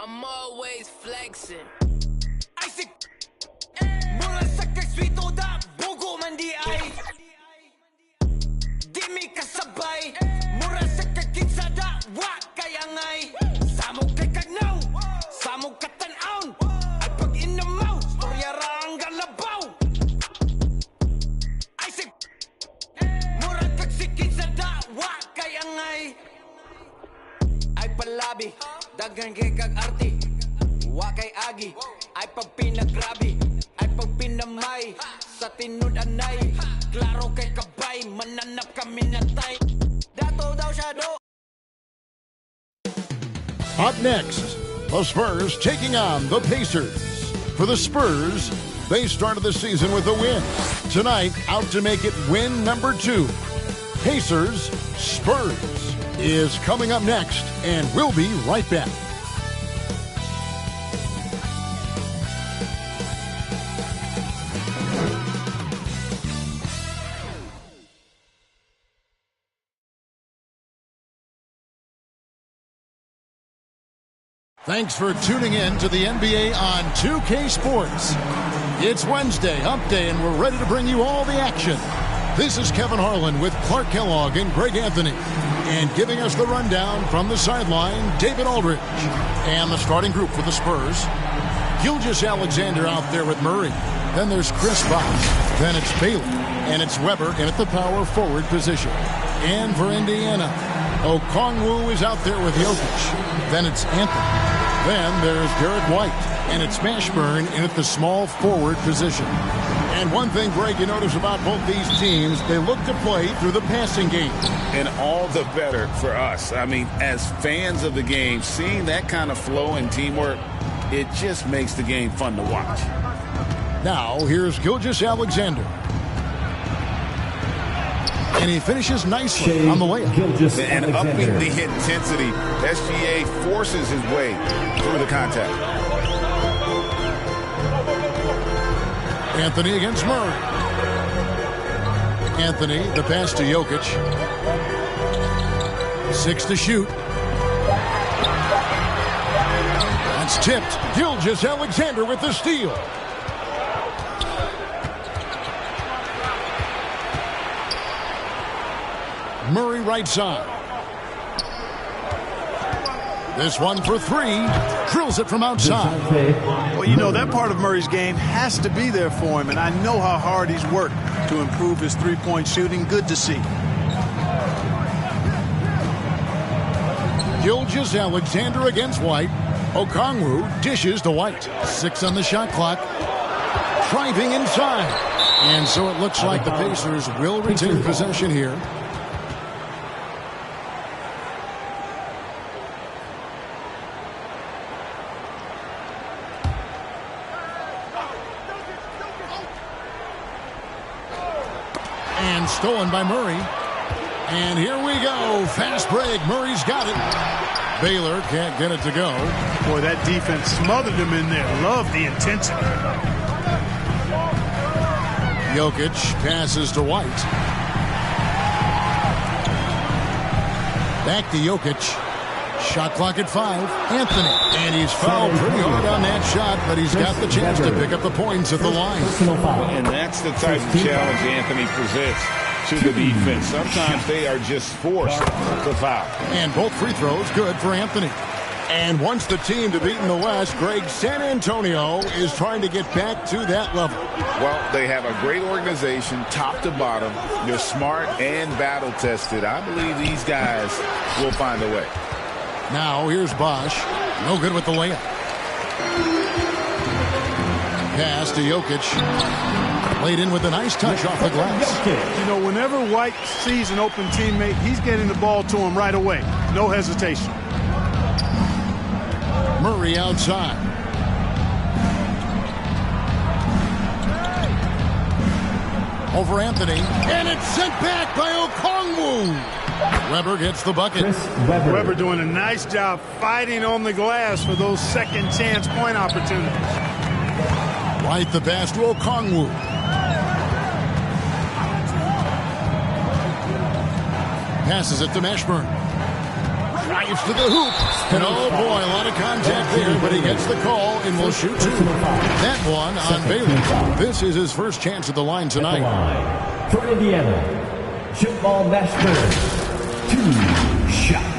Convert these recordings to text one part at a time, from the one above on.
I'm always flexing. Isaac mula sa kagswito da bugo man di ay di mi kasabay mura sa kagkinsa da wa kayangay samog kay kagnaw samog katanaon at pag inamaw storya ra ang galabaw Isaac mura kagsikinsa da wa kayangay ay palabi dagan kay kag arti wa kay agi ay pagpinagrabi ay pagpinamay sa tinud-anay klaro kay kabay mananap kami natay dato daw siya do. Up next, the Spurs taking on the Pacers. For the Spurs, they started the season with a win. Tonight, out to make it win number 2. Pacers, Spurs is coming up next, and we'll be right back. Thanks for tuning in to the NBA on 2K Sports. It's Wednesday, Hump Day, and we're ready to bring you all the action. This is Kevin Harlan with Clark Kellogg and Greg Anthony. And giving us the rundown from the sideline, David Aldridge. And the starting group for the Spurs. Gilgeous-Alexander out there with Murray. Then there's Chris Bosh. Then it's Bailey. And it's Weber in at the power forward position. And for Indiana, Okongwu is out there with Jokic. Then it's Anthony. Then there's Derek White, and it's Mashburn in at the small forward position. And one thing, Greg, you notice about both these teams, they look to play through the passing game. And all the better for us. I mean, as fans of the game, seeing that kind of flow and teamwork, it just makes the game fun to watch. Now, here's Gilgeous-Alexander. And he finishes nicely on the layup. And upping the intensity, SGA forces his way through the contact. Anthony against Murray. Anthony, the pass to Jokic. 6 to shoot. That's tipped. Gilgeous-Alexander with the steal. Murray right side. This one for 3. Drills it from outside. Well, you know, that part of Murray's game has to be there for him, and I know how hard he's worked to improve his three-point shooting. Good to see. Gilgeous-Alexander against White. Okongwu dishes to White. 6 on the shot clock. Driving inside. And so it looks like the Pacers will retain possession here. Stolen by Murray. And here we go. Fast break. Murray's got it. Baylor can't get it to go. Boy, that defense smothered him in there. Love the intensity. Jokic passes to White. Back to Jokic. Shot clock at 5. Anthony. And he's fouled pretty hard on that shot, but he's got the chance to pick up the points at the line. And that's the type of challenge Anthony presents to the defense. Sometimes they are just forced to foul. And both free throws good for Anthony. And once the team to beat in the West, Greg, San Antonio is trying to get back to that level. Well, they have a great organization, top to bottom. They're smart and battle-tested. I believe these guys will find a way. Now, here's Bosh. No good with the layup. Pass to Jokic. Laid in with a nice touch off the glass. You know, whenever White sees an open teammate, he's getting the ball to him right away. No hesitation. Murray outside. Over Anthony. And it's sent back by Okongwu. Weber gets the bucket. Weber doing a nice job fighting on the glass for those second chance point opportunities. White the pass to Okongwu. Passes it to Mashburn. Drives to the hoop. And oh boy, a lot of contact there, but he gets the call and will shoot two. That one on Bailey. This is his first chance at the line tonight. For Indiana, Jamal Mashburn, 2 shots.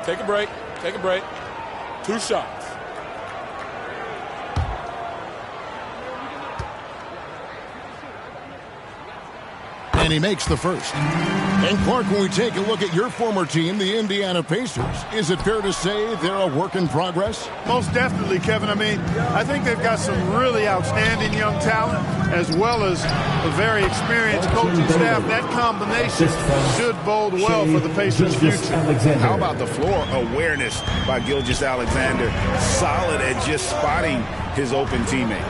Take a break. Take a break. 2 shots. And he makes the first. And Clark, when we take a look at your former team, the Indiana Pacers, is it fair to say they're a work in progress? Most definitely, Kevin. I mean, I think they've got some really outstanding young talent as well as a very experienced coaching staff. That combination should bode well for the Pacers' future. How about the floor awareness by Gilgeous-Alexander? Solid at just spotting his open teammate.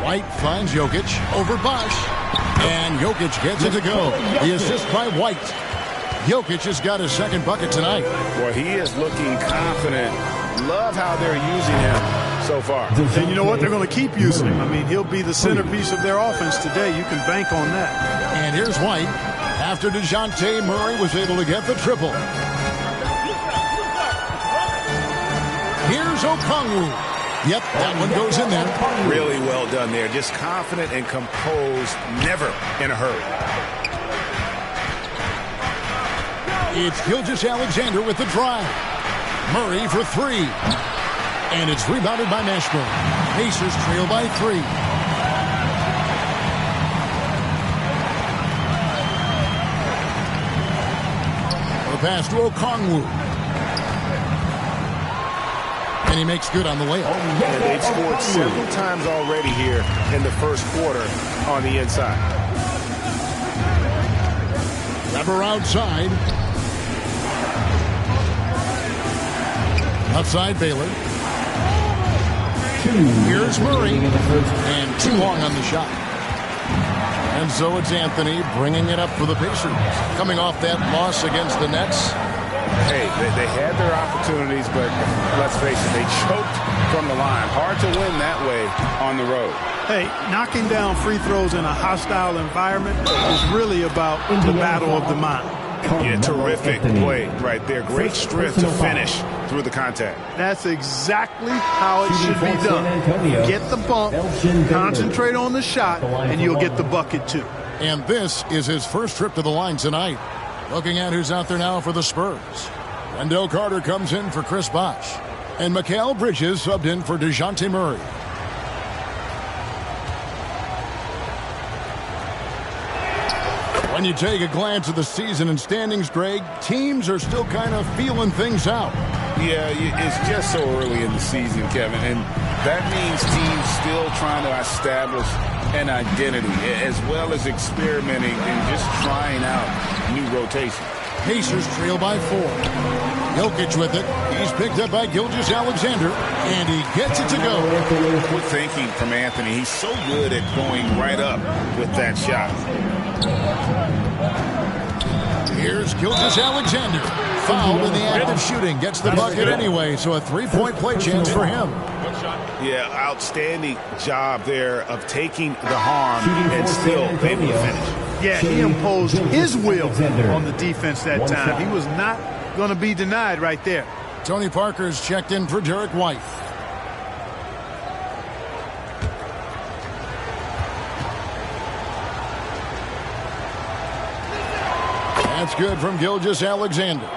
White finds Jokic over Bosh. And Jokic gets it to go. The assist by White. Jokic has got his second bucket tonight. Well, he is looking confident. Love how they're using him so far. And you know what? They're going to keep using him. I mean, he'll be the centerpiece of their offense today. You can bank on that. And here's White after DeJounte Murray was able to get the triple. Here's Okongwu. Yep, that one goes in there. Really well done there. Just confident and composed, never in a hurry. It's Gilgeous-Alexander with the drive. Murray for 3. And it's rebounded by Mashburn. Pacers trail by 3. The pass to Okongwu. And he makes good on the layup. And they've scored several times already here in the first quarter on the inside. Weber outside. Outside Baylor. Here's Murray. And too long on the shot. And so it's Anthony bringing it up for the Pacers. Coming off that loss against the Nets. Hey, they had their opportunities, but let's face it, they choked from the line. Hard to win that way on the road. Hey, knocking down free throws in a hostile environment is really about the battle of the mind. Yeah, terrific play right there. Great strength to finish through the contact. That's exactly how it should be done. Get the bump, concentrate on the shot, and you'll get the bucket too. And this is his first trip to the line tonight. Looking at who's out there now for the Spurs. Wendell Carter comes in for Chris Bosh. And Mikal Bridges subbed in for DeJounte Murray. When you take a glance at the season and standings, Greg, teams are still kind of feeling things out. Yeah, it's just so early in the season, Kevin, and that means teams still trying to establish an identity as well as experimenting and just trying out new rotations. Pacers trail by 4. Jokic with it. He's picked up by Gilgeous-Alexander, and he gets it to go. Good thinking from Anthony. He's so good at going right up with that shot. Here's Gilgeous-Alexander. Fouled in the act of shooting. Gets the bucket anyway, so a 3-point play chance for him. Yeah, outstanding job there of taking the harm and still able to finish. Yeah, he imposed his will on the defense that time. He was not going to be denied right there. Tony Parker's checked in for Derek White. That's good from Gilgeous-Alexander.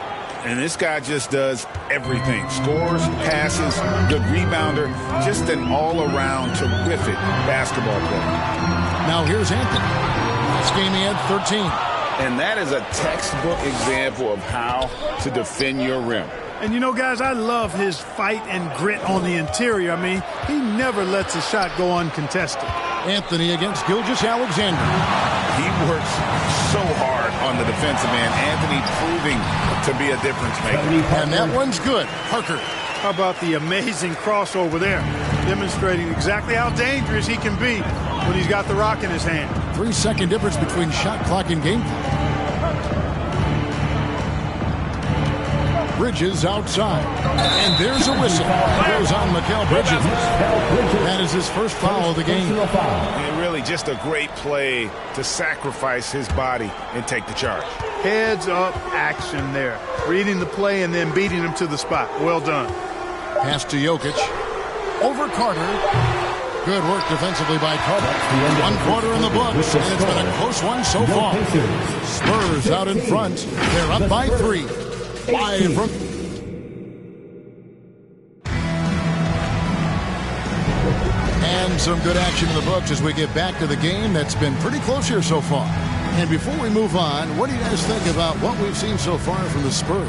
And this guy just does everything. Scores, passes, good rebounder, just an all-around terrific basketball player. Now here's Anthony. Last game he had 13. And that is a textbook example of how to defend your rim. And you know, guys, I love his fight and grit on the interior. I mean, he never lets a shot go uncontested. Anthony against Gilgeous-Alexander. He works so hard on the defensive end. Anthony proving to be a difference maker. And that one's good. Parker. How about the amazing crossover there? Demonstrating exactly how dangerous he can be when he's got the rock in his hand. 3-second difference between shot clock and game clock. Bridges outside. And there's a whistle. Goes on Mikal Bridges. That is his first foul of the game. And really just a great play to sacrifice his body and take the charge. Heads up action there. Reading the play and then beating him to the spot. Well done. Pass to Jokic. Over Carter. Good work defensively by Carter. 1 quarter in the books, and it's been a close one so far. Spurs out in front. They're up by 3. Live from... And some good action in the books as we get back to the game that's been pretty close here so far. And before we move on, what do you guys think about what we've seen so far from the Spurs?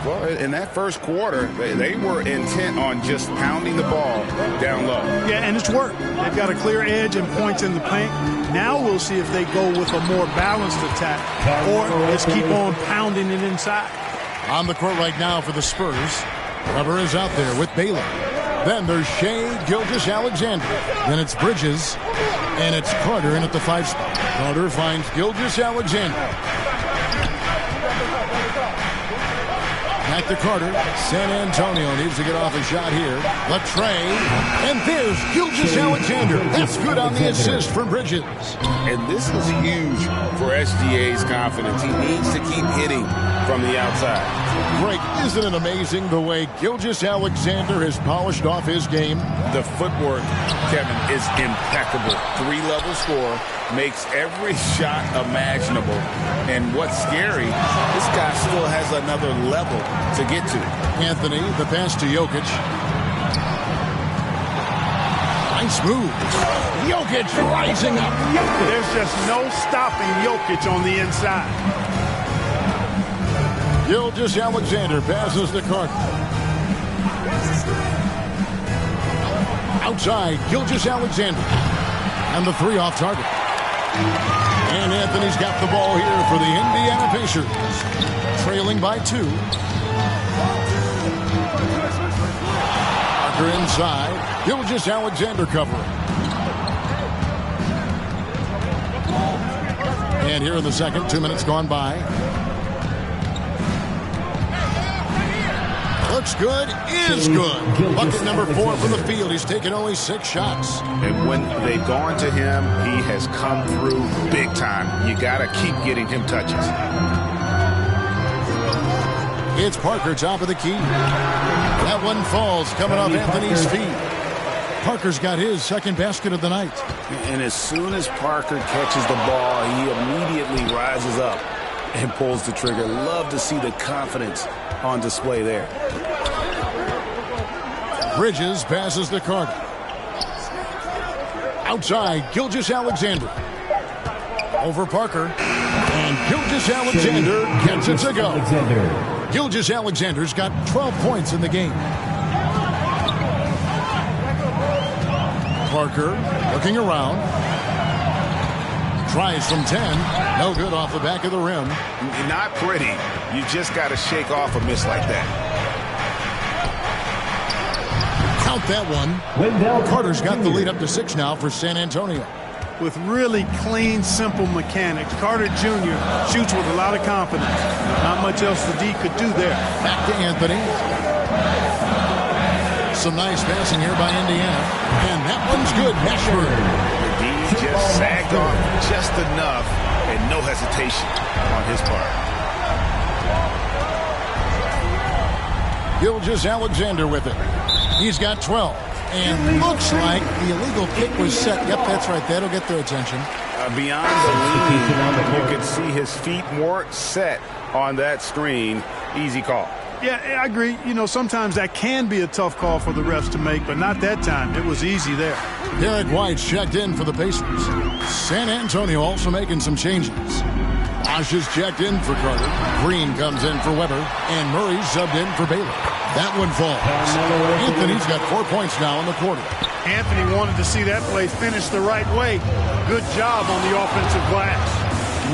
Well, in that first quarter, they were intent on just pounding the ball down low. Yeah, and it's worked. They've got a clear edge and points in the paint. Now we'll see if they go with a more balanced attack or let's keep on pounding it inside. On the court right now for the Spurs, Weber is out there with Baylor. Then there's Shea Gilgeous-Alexander. Then it's Bridges. And it's Carter in at the 5 spot. Carter finds Gilgeous-Alexander. Back to Carter. San Antonio needs to get off a shot here. Latrey. And there's Gilgeous-Alexander. That's good on the assist from Bridges. And this is huge for SGA's confidence. He needs to keep hitting from the outside. Greg, isn't it amazing the way Gilgeous-Alexander has polished off his game? The footwork, Kevin, is impeccable. 3-level score, makes every shot imaginable. And what's scary, this guy still has another level to get to. Anthony, the pass to Jokic. Nice move. Jokic rising up. There's just no stopping Jokic on the inside. Gilgeous-Alexander passes to Carter. Outside, Gilgeous-Alexander. And the 3 off target. And Anthony's got the ball here for the Indiana Pacers. Trailing by 2. Parker inside. Gilgeous-Alexander covering. And here in the second, 2 minutes gone by. Looks good, is good. Bucket number 4 from the field. He's taken only 6 shots. And when they've gone to him, he has come through big time. You got to keep getting him touches. It's Parker, top of the key. That one falls, coming off Anthony's feet. Parker's got his second basket of the night. And as soon as Parker catches the ball, he immediately rises up and pulls the trigger. Love to see the confidence on display there. Bridges passes to Carter. Outside, Gilgeous-Alexander. Over Parker. And Gilgeous-Alexander gets it to go. Gilgeous-Alexander's got 12 points in the game. Parker looking around. Tries from 10. No good off the back of the rim. Not pretty. You just got to shake off a miss like that. Count that one. Carter's got the lead up to 6 now for San Antonio. With really clean, simple mechanics, Carter Jr. shoots with a lot of confidence. Not much else the D could do there. Back to Anthony. Some nice passing here by Indiana. And that one's good. Mashburn. He just sagged off just enough and no hesitation on his part. Gilgeous-Alexander with it. He's got 12. And looks like the illegal kick was set. Yep, that's right. That'll get their attention. Beyond the lean, you could see his feet more set on that screen. Easy call. Yeah, I agree. You know, sometimes that can be a tough call for the refs to make, but not that time. It was easy there. Derek White's checked in for the Pacers. San Antonio also making some changes. Bosh is checked in for Carter. Green comes in for Weber. And Murray's subbed in for Baylor. That one falls. Anthony's got 4 points now in the quarter. Anthony wanted to see that play finish the right way. Good job on the offensive glass.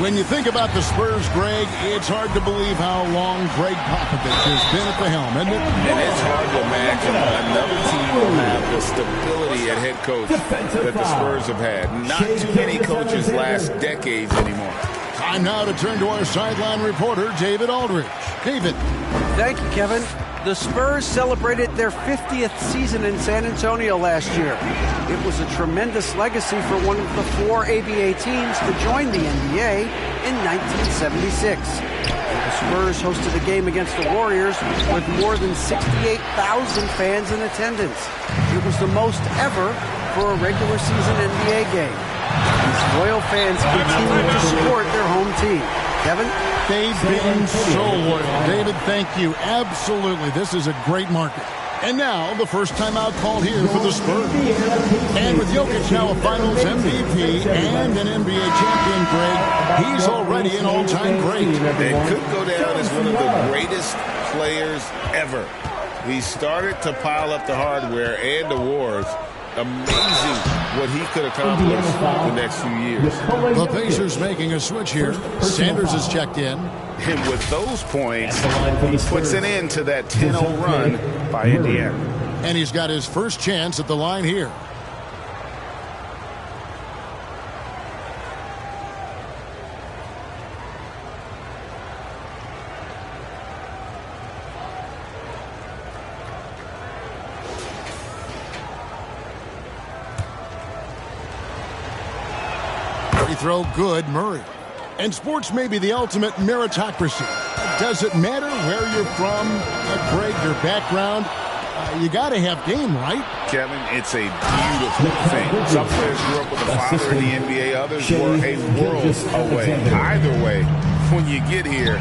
When you think about the Spurs, Greg, it's hard to believe how long Greg Popovich has been at the helm, isn't it? And it's hard to imagine another team will have the stability at head coach that the Spurs have had. Not too many coaches last decades anymore. Time now to turn to our sideline reporter, David Aldridge. David. Thank you, Kevin. The Spurs celebrated their 50th season in San Antonio last year. It was a tremendous legacy for one of the 4 ABA teams to join the NBA in 1976. The Spurs hosted a game against the Warriors with more than 68,000 fans in attendance. It was the most ever for a regular season NBA game. These loyal fans continue to support their home team. Kevin? They've been so loyal. David, thank you. Absolutely. This is a great market. And now, the first timeout called here for the Spurs. And with Jokic now a Finals MVP and an NBA champion, Greg, he's already an all-time great. It could go down as one of the greatest players ever. He started to pile up the hardware and awards. Amazing what he could accomplish the next few years. The Pacers making a switch here. Sanders is checked in. And with those points, he puts an end to that 10-0 run by Indiana. And he's got his first chance at the line here. Throw good, Murray. And sports may be the ultimate meritocracy. Does it matter where you're from, Greg, your background? You got to have game, right? Kevin, it's a beautiful thing. Some players grew up with a father in the NBA. Others were a world away. Either way, when you get here,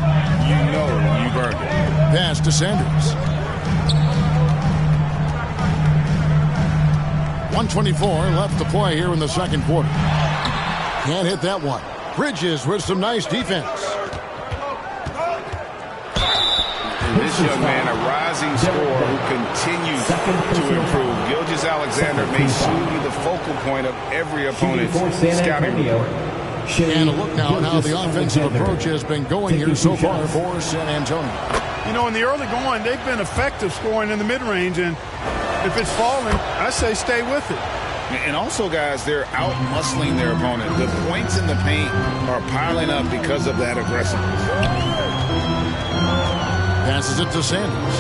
you know you've earned it. Pass to Sanders. 1:24 left to play here in the second quarter. Can't hit that one. Bridges with some nice defense. And this young man, a rising scorer who continues to improve. Gilgeous-Alexander may soon be the focal point of every opponent's scouting report. And a look now at how the offensive approach has been going here so far for San Antonio. You know, in the early going, they've been effective scoring in the mid-range, and if it's falling, I say stay with it. And also, guys, they're out-muscling their opponent. The points in the paint are piling up because of that aggressiveness. Passes it to Sanders.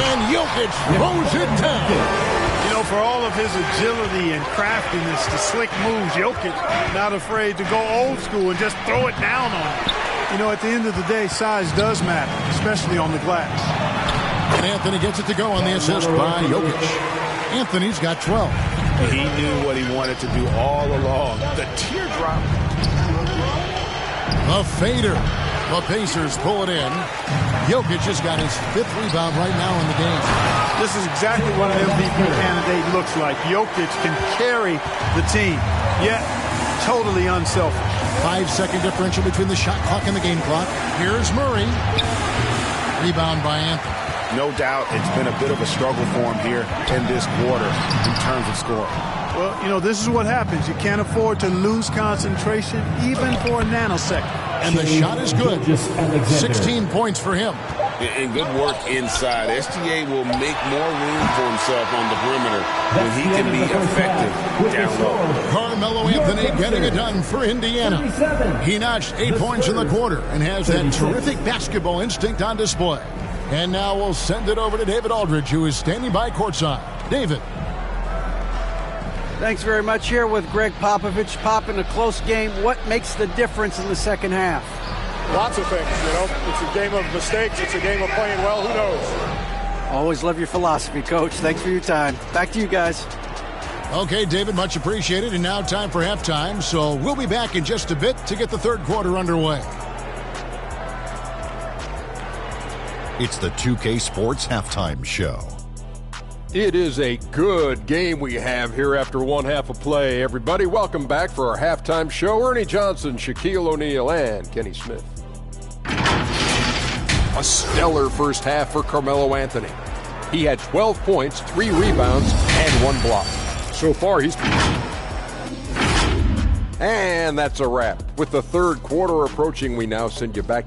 And Jokic throws it down. You know, for all of his agility and craftiness, the slick moves, Jokic not afraid to go old school and just throw it down on him. You know, at the end of the day, size does matter, especially on the glass. And Anthony gets it to go on the assist by Jokic. Anthony's got 12. He knew what he wanted to do all along. The teardrop. A fader. The Pacers pull it in. Jokic has got his 5th rebound right now in the game. This is exactly what an MVP candidate looks like. Jokic can carry the team, yet totally unselfish. 5-second differential between the shot clock and the game clock. Here's Murray. Rebound by Anthony. No doubt it's been a bit of a struggle for him here in this quarter in terms of scoring. Well, you know, this is what happens. You can't afford to lose concentration even for a nanosecond. And the shot is good. 16 points for him. And good work inside. SGA will make more room for himself on the perimeter when he can be effective down low. Carmelo Anthony getting it done for Indiana. He notched 8 points in the quarter and has that terrific basketball instinct on display. And now we'll send it over to David Aldridge, who is standing by courtside. David. Thanks very much. Here with Greg Popovich. Pop, in a close game, what makes the difference in the second half? Lots of things, you know. It's a game of mistakes. It's a game of playing well. Who knows? Always love your philosophy, Coach. Thanks for your time. Back to you guys. Okay, David, much appreciated. And now time for halftime. So we'll be back in just a bit to get the third quarter underway. It's the 2K Sports Halftime Show. It is a good game we have here after one half of play. Everybody, welcome back for our halftime show. Ernie Johnson, Shaquille O'Neal, and Kenny Smith. A stellar first half for Carmelo Anthony. He had 12 points, 3 rebounds, and 1 block. So far, he's... And that's a wrap. With the third quarter approaching, we now send you back...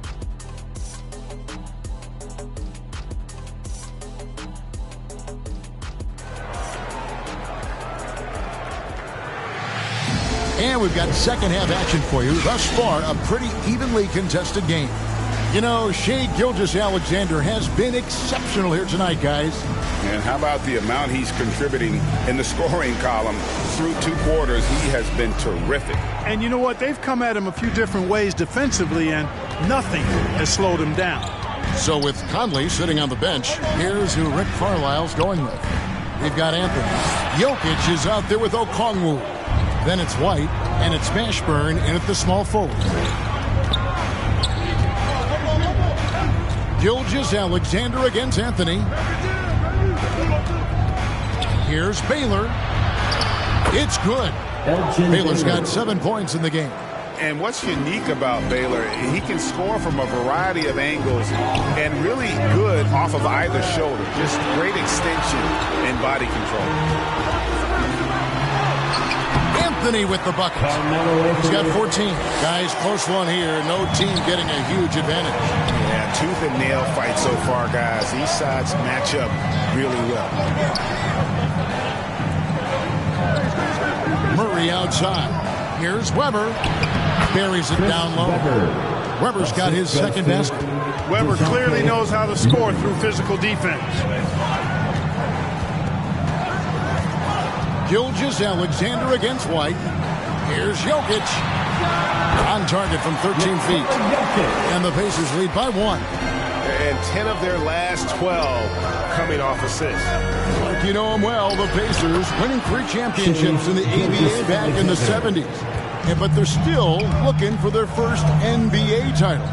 And we've got second half action for you. Thus far, a pretty evenly contested game. You know, Shai Gilgeous-Alexander has been exceptional here tonight, guys. And how about the amount he's contributing in the scoring column through 2 quarters? He has been terrific. And you know what? They've come at him a few different ways defensively, and nothing has slowed him down. So with Conley sitting on the bench, here's who Rick Carlisle's going with. They've got Anthony. Jokic is out there with Okongwu. Then it's White, and it's Mashburn in at the small forward. Gilgeous-Alexander against Anthony. Here's Baylor. It's good. Baylor's got 7 points in the game. And what's unique about Baylor, he can score from a variety of angles and really good off of either shoulder. Just great extension and body control. Anthony with the bucket. He's got 14. Guys, close one here. No team getting a huge advantage. Yeah, tooth and nail fight so far, guys. These sides match up really well. Murray outside. Here's Weber. Buries it down low. Weber's got his second basket. Weber clearly knows how to score through physical defense. Gilgeous-Alexander against White. Here's Jokic. On target from 13 feet. And the Pacers lead by 1. And 10 of their last 12 coming off assists. Like you know them well, the Pacers winning 3 championships in the ABA back in the 70s. Yeah, but they're still looking for their first NBA title.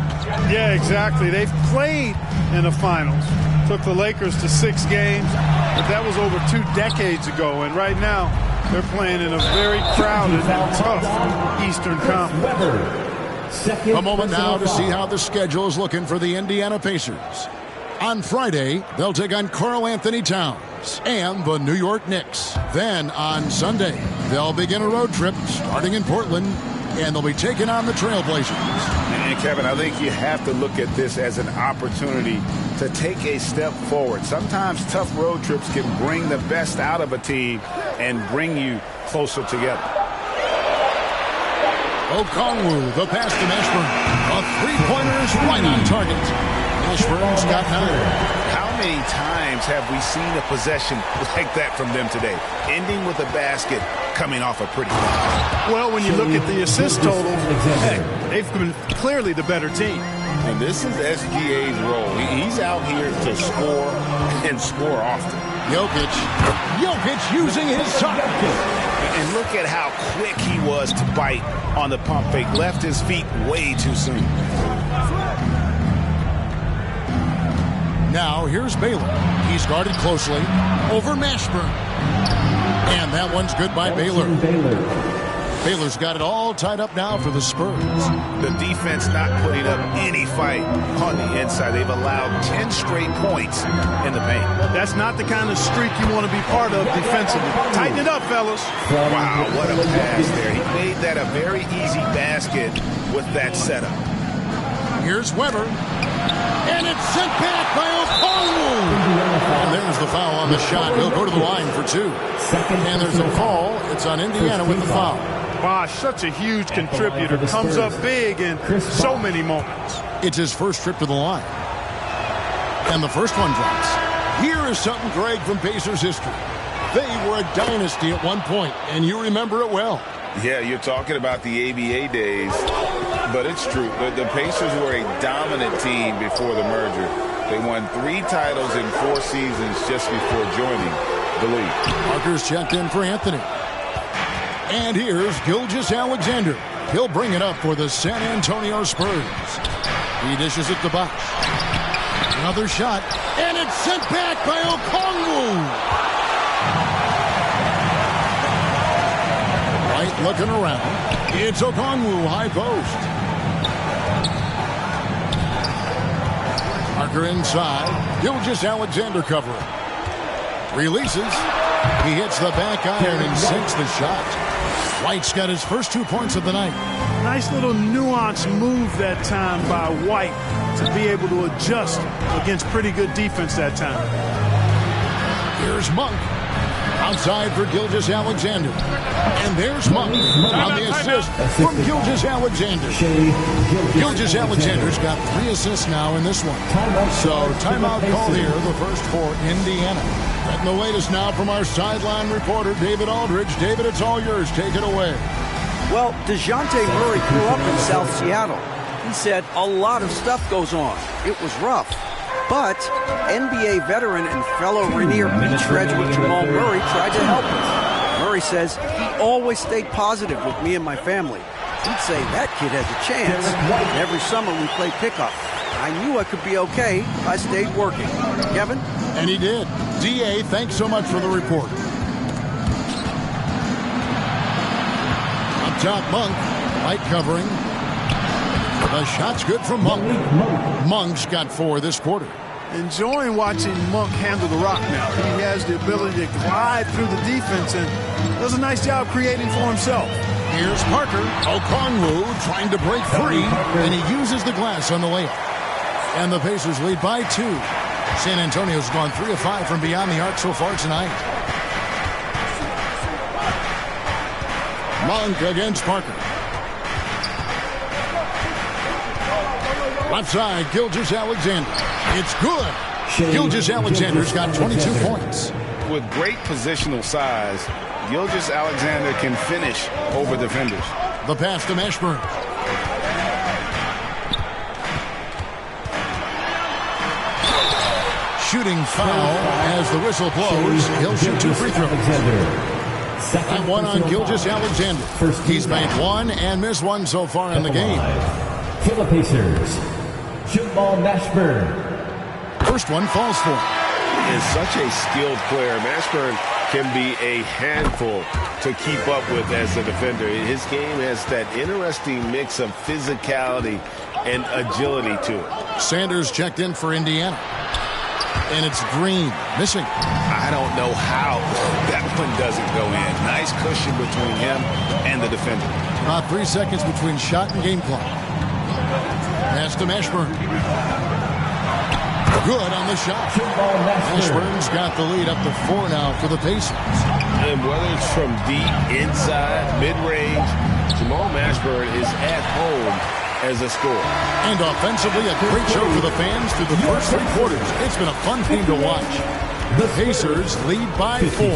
Yeah, exactly. They've played in the finals. Took the Lakers to 6 games, but that was over 2 decades ago. And right now, they're playing in a very crowded and tough Eastern Conference. A moment now to see how the schedule is looking for the Indiana Pacers. On Friday, they'll take on Karl Anthony Towns and the New York Knicks. Then on Sunday, they'll begin a road trip starting in Portland, and they'll be taking on the Trailblazers. And Kevin, I think you have to look at this as an opportunity to take a step forward. Sometimes tough road trips can bring the best out of a team and bring you closer together. Okongwu, the pass to Mashburn. A three-pointer is right on target. Mashburn's got 9. How many times have we seen a possession like that from them today? Ending with a basket, coming off a pretty foul. Well, when you look at the assist total, heck, they've been clearly the better team. And this is SGA's role. He's out here to score and score often. Jokic using his shot. And look at how quick he was to bite on the pump fake. Left his feet way too soon. Now here's Baylor. He's guarded closely over Mashburn. And that one's good by Baylor. Baylor's got it all tied up now for the Spurs. The defense not putting up any fight on the inside. They've allowed 10 straight points in the paint. That's not the kind of streak you want to be part of defensively. Tighten it up, fellas. Wow, what a pass there. He made that a very easy basket with that setup. Here's Weber. And it's sent back by Okongwu. And there's the foul on the shot. He'll go to the line for 2. And there's a call. It's on Indiana with the foul. Bosh, such a huge contributor. Comes up big in so many moments. It's his first trip to the line. And the first one drops. Here is something, Greg, from Pacers history. They were a dynasty at one point, and you remember it well. Yeah, you're talking about the ABA days, but it's true. The Pacers were a dominant team before the merger. They won 3 titles in 4 seasons just before joining the league. Parker's checked in for Anthony. And here's Gilgeous-Alexander. He'll bring it up for the San Antonio Spurs. He dishes it to Bosh. Another shot, and it's sent back by Okongwu. White looking around. It's Okongwu, high post. Parker inside. Gilgeous-Alexander covering. Releases. He hits the back iron and sinks the shot. White's got his first 2 points of the night. Nice little nuanced move that time by White to be able to adjust against pretty good defense that time. Here's Monk. Outside for Gilgeous-Alexander. And there's Monk on the assist from Gilgeous-Alexander. Gilgeous-Alexander's got 3 assists now in this one. So timeout call here, the first for Indiana. Getting the latest now from our sideline reporter, David Aldridge. David, it's all yours. Take it away. Well, DeJounte Murray grew up in South Seattle. He said a lot of stuff goes on. It was rough. But NBA veteran and fellow Rainier Beach graduate Jamal Murray tried to help him. Murray says he always stayed positive with me and my family. He'd say that kid has a chance. And every summer we play pickup. I knew I could be okay if I stayed working. Kevin? And he did. D.A., thanks so much for the report. Up top, Monk. Light covering. The shot's good from Monk. Monk's got 4 this quarter. Enjoying watching Monk handle the rock now. He has the ability to glide through the defense and does a nice job creating for himself. Here's Parker. Okongwu trying to break free, and he uses the glass on the layup. And the Pacers lead by 2. San Antonio's gone 3 of 5 from beyond the arc so far tonight. Monk against Parker. Left side, Gilgeous-Alexander. It's good. Gilgeous-Alexander's got 22 points. With great positional size, Gilgeous-Alexander can finish over defenders. The pass to Mashburn. Shooting foul as the whistle blows. He'll shoot 2 free throws. That one on Gilgeous-Alexander. He's made 1 and missed 1 so far in the game. For the Pacers, Jamal Mashburn. First one falls for him. He is such a skilled player. Mashburn can be a handful to keep up with as a defender. His game has that interesting mix of physicality and agility to it. Sanders checked in for Indiana. And it's Green missing. I don't know how that one doesn't go in. Nice cushion between him and the defender. About 3 seconds between shot and game clock. Pass to Mashburn. Good on the shot. Mashburn's got the lead up to 4 now for the Pacers. And whether it's from deep, inside, mid-range, Jamal Mashburn is at home as a scorer. And offensively, a great show for the fans through the first 3 quarters. It's been a fun game to watch. The Pacers lead by 4.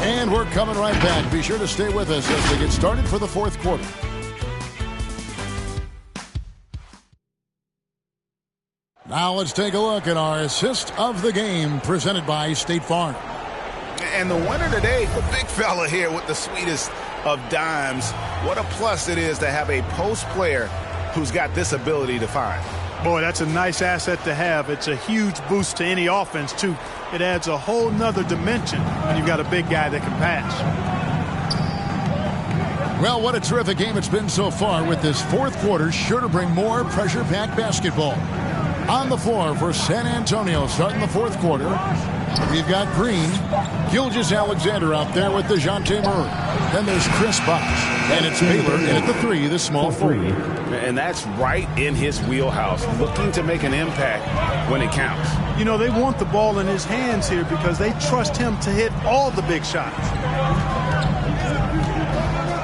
And we're coming right back. Be sure to stay with us as we get started for the 4th quarter. Now let's take a look at our assist of the game presented by State Farm. And the winner today, the big fella here with the sweetest of dimes. What a plus it is to have a post player who's got this ability to find. Boy, that's a nice asset to have. It's a huge boost to any offense, too. It adds a whole nother dimension when you've got a big guy that can pass. Well, what a terrific game it's been so far, with this 4th quarter sure to bring more pressure-packed basketball. On the floor for San Antonio starting the 4th quarter, we've got Green, Gilgeous-Alexander out there with DeJounte Murray. Then there's Chris Bosh, and it's Baylor in at the 3, the small forward. And that's right in his wheelhouse, looking to make an impact when it counts. You know, they want the ball in his hands here because they trust him to hit all the big shots.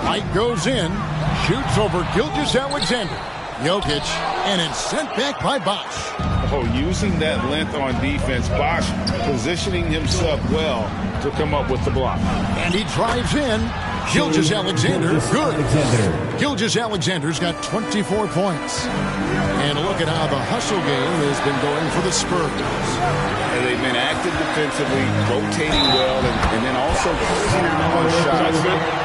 Light goes in, shoots over Gilgeous-Alexander. Jokic, and it's sent back by Bosh. Oh, using that length on defense, Bosh positioning himself well to come up with the block. And he drives in. Gilgeous-Alexander, good. Gilgeous-Alexander's got 24 points. And look at how the hustle game has been going for the Spurs. And they've been active defensively, rotating well, and then also closing out on shots.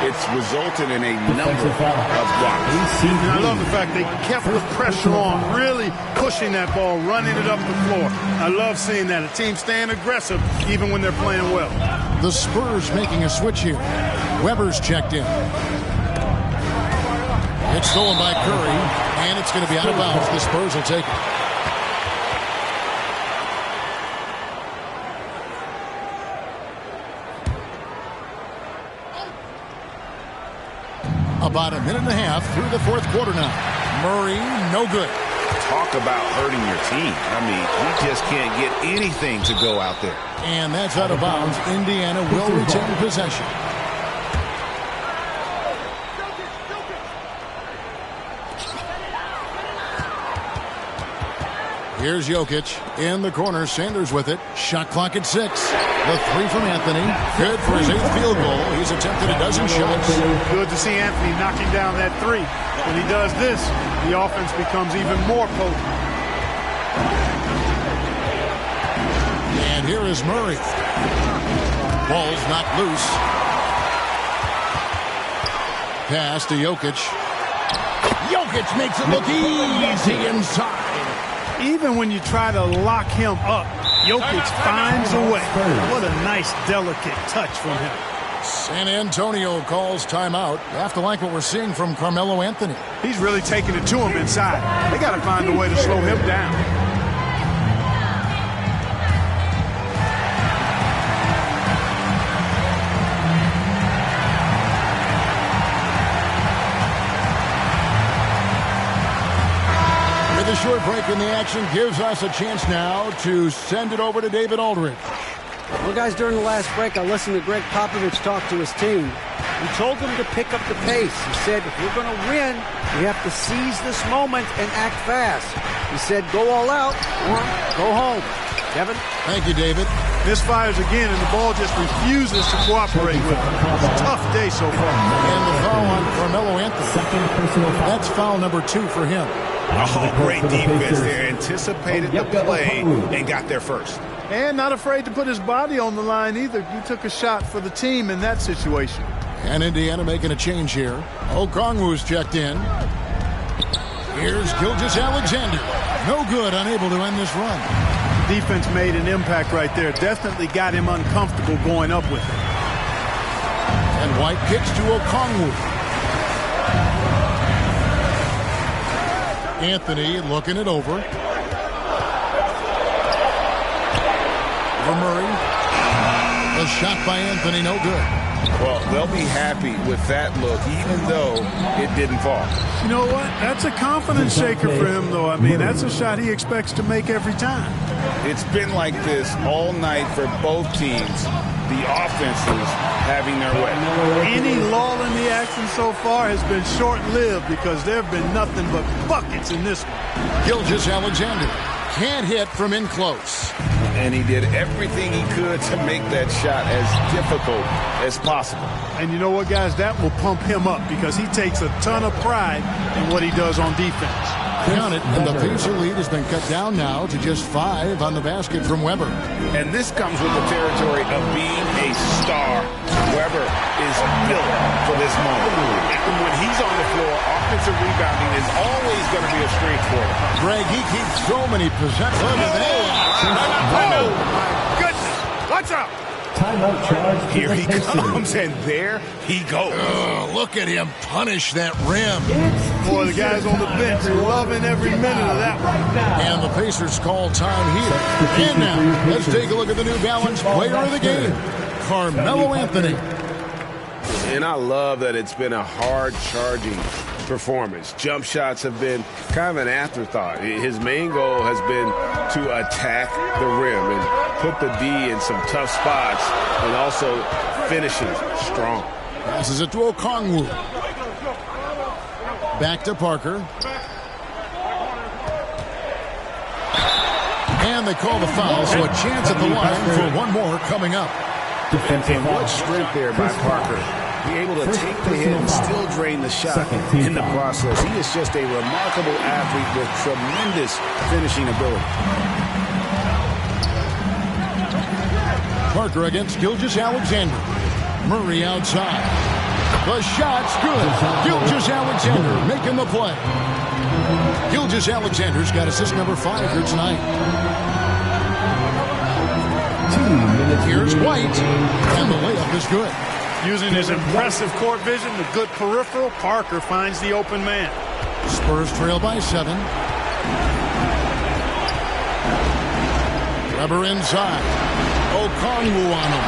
It's resulted in a number of blocks. And I love the fact they kept the pressure on, really pushing that ball, running it up the floor. I love seeing that. A team staying aggressive even when they're playing well. The Spurs making a switch here. Weber's checked in. It's stolen by Curry, and it's going to be out of bounds. The Spurs will take it. About a minute and a half through the 4th quarter now. Murray, no good. talk about hurting your team. I mean, he just can't get anything to go out there. And that's out of bounds. Indiana will retain possession. Here's Jokic in the corner. Sanders with it. Shot clock at 6. The three from Anthony. Good for his 8th field goal. He's attempted a dozen shots. Good to see Anthony knocking down that 3. When he does this, the offense becomes even more potent. And here is Murray. Ball's not loose. Pass to Jokic. Jokic makes it look easy inside. Even when you try to lock him up, Jokic finds a way. What a nice, delicate touch from him. San Antonio calls timeout. You have to like what we're seeing from Carmelo Anthony. He's really taking it to him inside. They got to find a way to slow him down. The short break in the action gives us a chance now to send it over to David Aldridge. Well, guys, during the last break, I listened to Greg Popovich talk to his team. He told them to pick up the pace. He said, if we're going to win, we have to seize this moment and act fast. He said, go all out or go home. Kevin? Thank you, David. Misfires again, and the ball just refuses to cooperate with him. It's a tough day so far. And the foul on Carmelo Anthony. That's foul number 2 for him. Oh, great defense there. Anticipated the play and got there first. And not afraid to put his body on the line either. He took a shot for the team in that situation. And Indiana making a change here. Okongwu's checked in. Here's Gilgeous-Alexander. No good, unable to end this run. Defense made an impact right there. Definitely got him uncomfortable going up with it. And White kicks to Okongwu. Anthony looking it over. For Murray. A shot by Anthony, no good. Well, they'll be happy with that look, even though it didn't fall. You know what? That's a confidence shaker for him, though. I mean, that's a shot he expects to make every time. It's been like this all night for both teams. The offenses having their way. Any lull in the action so far has been short-lived because there have been nothing but buckets in this one. Gilgeous-Alexander can't hit from in close. And he did everything he could to make that shot as difficult as possible. And you know what, guys? That will pump him up because he takes a ton of pride in what he does on defense. Count it, and the Pacer lead has been cut down now to just 5 on the basket from Weber. And this comes with the territory of being a star. Weber is built for this moment. And when he's on the floor, offensive rebounding is always going to be a strength for him. Greg, he keeps so many possessions. Oh, my goodness. Watch out. Timeout charge. Here he comes, and there he goes. Oh, look at him punish that rim. Boy, the guys on the bench are loving every minute of that one. And the Pacers call time here. And now, let's take a look at the New Balance player of the game, Carmelo Anthony. And I love that it's been a hard-charging performance. Jump shots have been kind of an afterthought. His main goal has been to attack the rim and put the D in some tough spots and also finishes strong. Passes it to Okongwu. Back to Parker. And they call the foul, so a chance at the line for one more coming up. And what strength there by Parker. Be able to take the hit and still drain the shot in the process. He is just a remarkable athlete with tremendous finishing ability. Parker against Gilgeous-Alexander. Murray outside. The shot's good. Gilgeous-Alexander making the play. Gilgeous-Alexander's got assist number 5 here tonight. 2 minutes. Here's White. And the layup is good. Using his impressive court vision, the good peripheral, Parker finds the open man. Spurs trail by 7. Weber inside. Okongwu on him.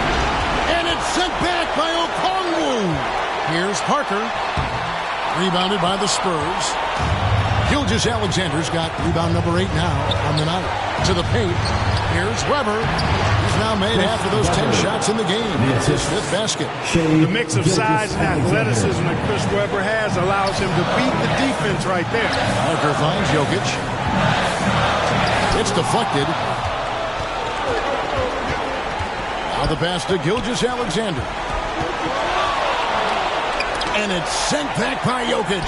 And it's sent back by Okongwu. Here's Parker. Rebounded by the Spurs. Gilgeous-Alexander's got rebound number 8 now on the night. To the paint. Here's Weber. He's now made half of those 10 shots in the game. It's his 5th basket. The mix of size and athleticism that Chris Weber has allows him to beat the defense right there. Parker finds Jokic. It's deflected. Now the pass to Gilgeous-Alexander. And it's sent back by Jokic.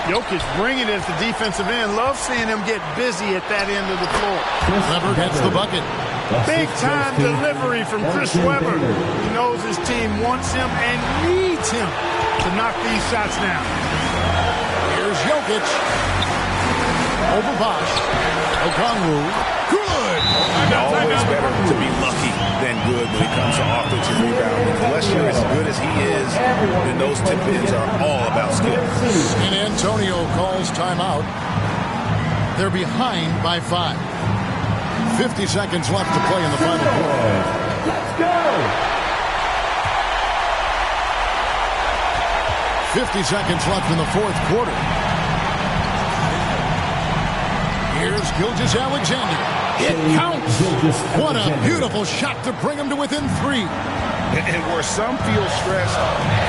Jokic bringing it at the defensive end. Love seeing him get busy at that end of the floor. Weber gets the bucket. Big-time delivery from Chris Weber. He knows his team wants him and needs him to knock these shots down. Here's Jokic. Over Bosch. Okongwu. Good! Always better to be lucky than good when it comes to offensive rebounding. Unless you're as good as he is, then those tip-ins are all about skill. San Antonio calls timeout. They're behind by 5. 50 seconds left to play in the final quarter. Let's go! 50 seconds left in the 4th quarter. Here's Gilgeous-Alexander. It counts. What a beautiful shot to bring him to within 3. And where some feel stressed,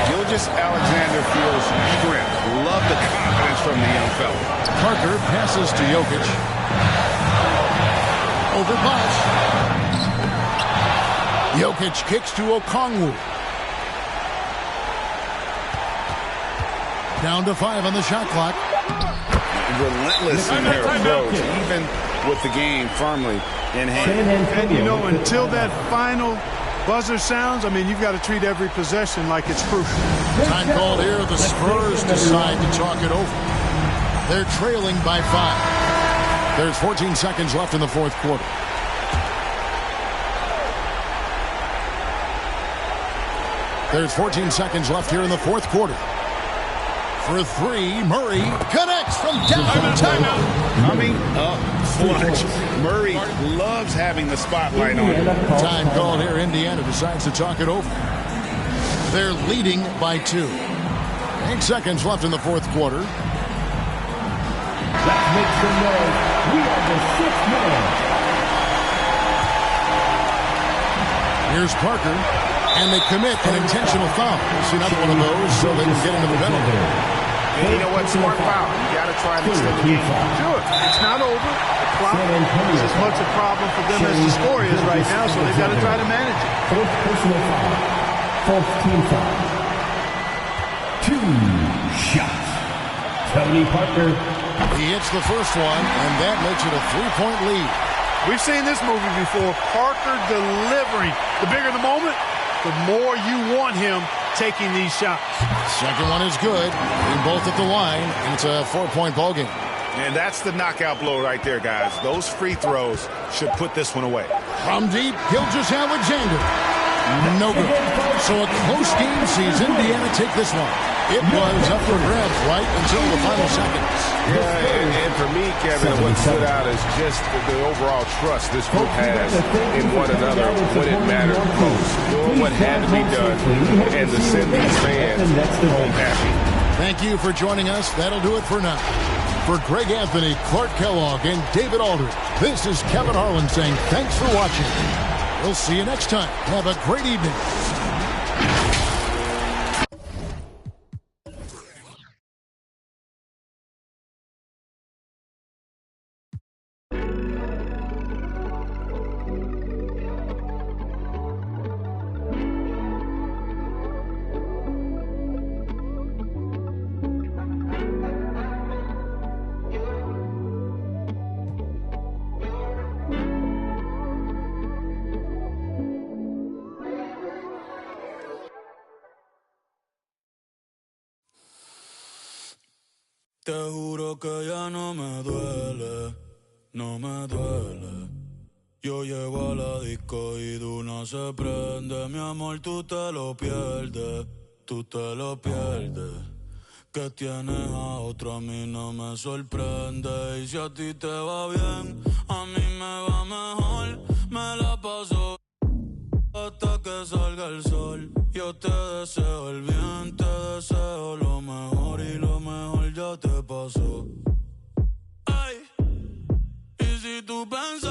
Gilgeous-Alexander feels strength. Love the confidence from the young fella. Parker passes to Jokic. Over Bosch. Jokic kicks to Okongwu. Down to 5 on the shot clock. Relentless in their approach, even with the game firmly in hand. And you know, until that final buzzer sounds, I mean, you've got to treat every possession like it's crucial. Time called here. The Spurs decide to talk it over. They're trailing by 5. There's 14 seconds left in the 4th quarter. There's 14 seconds left here in the 4th quarter. For 3, Murray connects from downtown. Coming up clutch. Murray loves having the spotlight on him. Time called here. Indiana decides to talk it over. They're leading by 2. 8 seconds left in the 4th quarter. Let's make some noise. We are the 6th man. Here's Parker. And they commit an intentional foul. See another one of those so they can get into the penalty. And you know what? Smart foul. You got to try to extend the game. Sure. It's not over. The clock is as much a problem for them as the score is right now, so they've got to try to manage it. 4th personal foul. 4th team foul. 2 shots. Tony Parker. He hits the first one, and that makes it a 3-point lead. We've seen this movie before. Parker delivering. The bigger the moment, the more you want him taking these shots. Second one is good. Being both at the line, and it's a 4-point ball game. And that's the knockout blow right there, guys. Those free throws should put this one away. From deep, Gilgeous-Alexander. No good. So a close game sees Indiana take this one. It was up for grabs right until the final seconds. Yeah, and for me, Kevin, what stood out is just the overall trust this group has in one another when it mattered most. Doing what had to be done and to send these fans home happy. Thank you for joining us. That'll do it for now. For Greg Anthony, Clark Kellogg, and David Aldridge, this is Kevin Harlan saying thanks for watching. We'll see you next time. Have a great evening. Te juro que ya no me duele, no me duele. Yo llego a la disco y de una se prende. Mi amor, tú te lo pierdes, tú te lo pierdes. Que tienes a otro a mí no me sorprende. Y si a ti te va bien, a mí me va mejor. Me la paso hasta que salga el sol. Yo te deseo el bien, te deseo lo mejor y lo mejor ya te pasó. si tú pensas